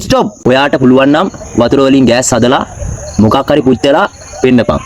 Stop. ඔයාට පුළුවන් නම් වතුර වලින් ගෑස් හදලා මොකක් හරි පුච්චලා පෙන්නපන්.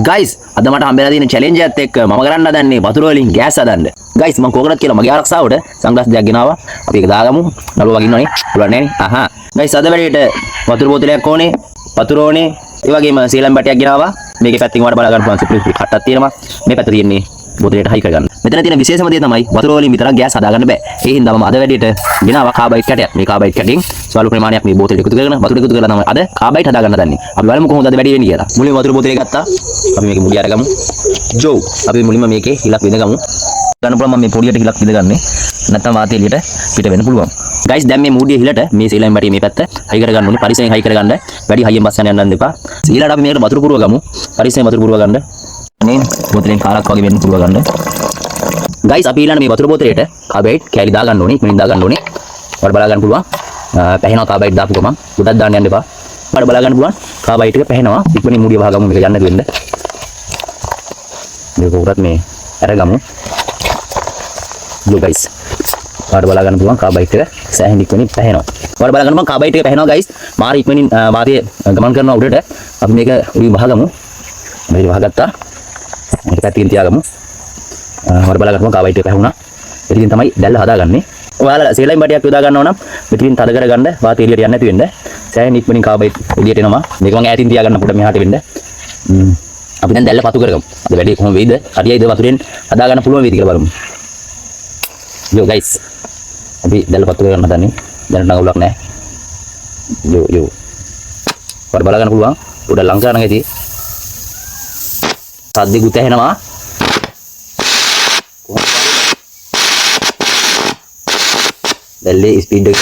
ගයිස් අද මට හම්බෙලා තියෙන චැලෙන්ජ් එකත් එක්ක මම කරන්න හදන්නේ වතුර වලින් ගෑස් හදන්න. ගයිස් මම කෝකනට් කියලා මගේ ආරක්ෂාවට සන්ග්ලාස් දෙකක් ගෙනාවා. අපි ඒක දාගමු. නළුවා වගේ ඉන්නවනේ. පුළුවන් නෑනේ. ගයිස් අද වැඩේට වතුර බෝතලයක් ඕනේ. වතුර ඕනේ. ඒ වගේම සීලම් බැටයක් ගෙනාවා. මේකේ පැත්තකින් වඩ බලා ගන්න පුළුවන් සුපිරි කට්ටක් තියෙනවා. මේ පැත්ත තියෙන්නේ බෝතලයට හයි කරගන්න. මෙතන තියෙන විශේෂම දේ තමයි වතුර වලින් විතරක් ගෑස් හදාගන්න බෑ. ඒ හින්දා මම අද වැඩේට ගෙනාවා කාබයිඩ් කැටයක්. මේ කාබයිඩ් කැටෙන් ස්වල්ප ප්‍රමාණයක් මේ බෝතලෙට එකතු කරගෙන වතුර එකතු කරලා තමයි අද කාබයිඩ් හදාගන්න දන්නේ. අපි බලමු කොහොමද අද වැඩේ වෙන්නේ කියලා. මුලින්ම වතුර බෝතලය ගත්තා. අපි මේකේ මුලිය අරගමු. ජෝ. අපි මුලින්ම මේකේ හිලක් විඳගමු. ගන්න පුළුවන් මම මේ පොඩියට හිලක් විඳගන්නේ. නැත්නම් වාතය එළියට පිට වෙන්න පුළුවන්. ගයිස් දැන් මේ මූඩිය හිලට මේ සීලම් බැටි මේ පැත්ත හයි කරගන්න ඕනේ. පරිස්සමෙන් හයි කරගන්න. වැඩි හයියෙන් බස් යන්න එපා. ඊළඟට අපි මේකට වතුර පුරව ගමු. පරිස්සමෙන් වතුර පුරව ගන්න. මේ බෝතලෙන් කාලක් වගේ වෙන්න පුරව ගන්න. ගයිස් අපි ඊළඟ මේ වතුර බෝතලයට කාබයිඩ් කැලි දා ගන්න ඕනේ. ඉක්මනින් දා ගන්න ඕනේ. ඔයාලා බලා ගන්න පුළුවන්. පැහැෙනවා කාබයිඩ් දාපු ගමන්. උඩට දාන්න යන්න එපා. ඔයාලා බලා ගන්න පුළුවන්. කාබයිඩ් එක පැහැෙනවා. ඉක්මනින් මූඩිය වහගමු. මේක යන්න දෙන්න. මේක උඩට මේ අරගමු. යෝ ගයිස්. ඔයාලා බලා ගන්න පුළුවන් කාබයිඩ් එක සෑහෙන ඉක්මනින් පැහැෙනවා. ඔයාලා බලා ගන්න පුළුවන් කාබයිඩ් එක පැහැෙනවා ගයිස්. මාර ඉක්මනින් වාතය ගමන් කරනවා උඩට. අපි මේක උඩින් වහගමු. මේක වහගත්තා. මේක පැත්තකින් තියාගමු. ඔයාලා බලා ගන්න කාබයිඩ් එක පැහැුණා. ඉතින් තමයි දැල්ල හදාගන්නේ. ඔයාලා සීලම් බැටියක් යොදා ගන්නවා නම් මෙතනින් තද කරගන්න වාතය එළියට යන්නේ නැති වෙන්න. සෑහෙන ඉක්මනින් කාබයිඩ් එළියට එනවා. මේක මම ඈතින් තියාගන්න පොඩ මෙහාට වෙන්න. අපි දැන් දැල්ල පතු කරගමු. අද වැඩේ කොහොම වෙයිද? හරියයිද වතුරෙන් හදාගන්න පුළුවන් වේද කියලා බලමු. යෝ ගයිස්. අපි දැල්ල පතු කරගන්න හදන්නේ. දැනට නගුලක් නැහැ. යෝ. ඔයාලා බලා ගන්න පුළුවන්. උඩ ලංකා නම් ඇති. සද්දෙකුත් ඇහෙනවා. දැල්ලේ ස්පීඩ් එක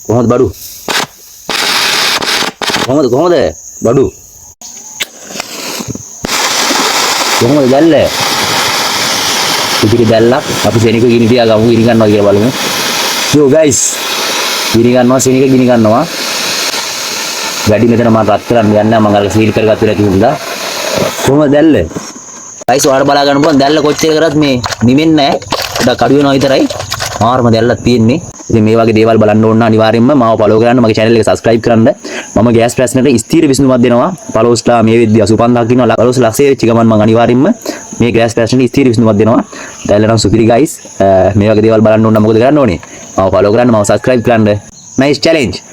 කොහොමද බඩු? කොහොමද බඩු? කොහොමද දැල්ල? ඉතිරි දැල්ලක් අපි සෙනික ගිනි තියා ගමු. ගිනි ගන්නවා කියලා බලමු. යෝ ගයිස්. ගිනි ගන්නවා සෙනික ගිනි ගන්නවා. වැඩි මෙතන මම රත් කරන්න යන්නේ. මම අර සීල් කරගත්තු නැති හින්දා. කොහොමද දැල්ල? ගයිස් ඔයාලා බලා ගන්න පුළුවන් දැල්ල කොච්චර කරත් මේ නිවෙන්නේ නැහැ. පොඩක් අඩු වෙනවා විතරයි. මාර්ම දැල්ලක් තියෙන්නේ. ඉතින් මේ වගේ දේවල් බලන්න ඕන අනිවාර්යෙන්ම මාව ෆලෝ කරන්න, මගේ channel එක subscribe කරන්න. මම ගෑස් ප්‍රශ්නෙට ස්ථීර විසඳුමක් දෙනවා. followers-ලා මේ වෙද්දී 85000ක් ඉන්නවා. followers ලක්ෂය වෙච්ච ගමන් මම අනිවාර්යෙන්ම මේ ගෑස් ප්‍රශ්නෙට ස්ථීර විසඳුමක් දෙනවා. දැල්ල නම් සුපිරි guys. මේ වගේ දේවල් බලන්න ඕන නම් මොකද කරන්න ඕනේ? මාව follow කරන්න, මාව subscribe කරන්න. nice challenge.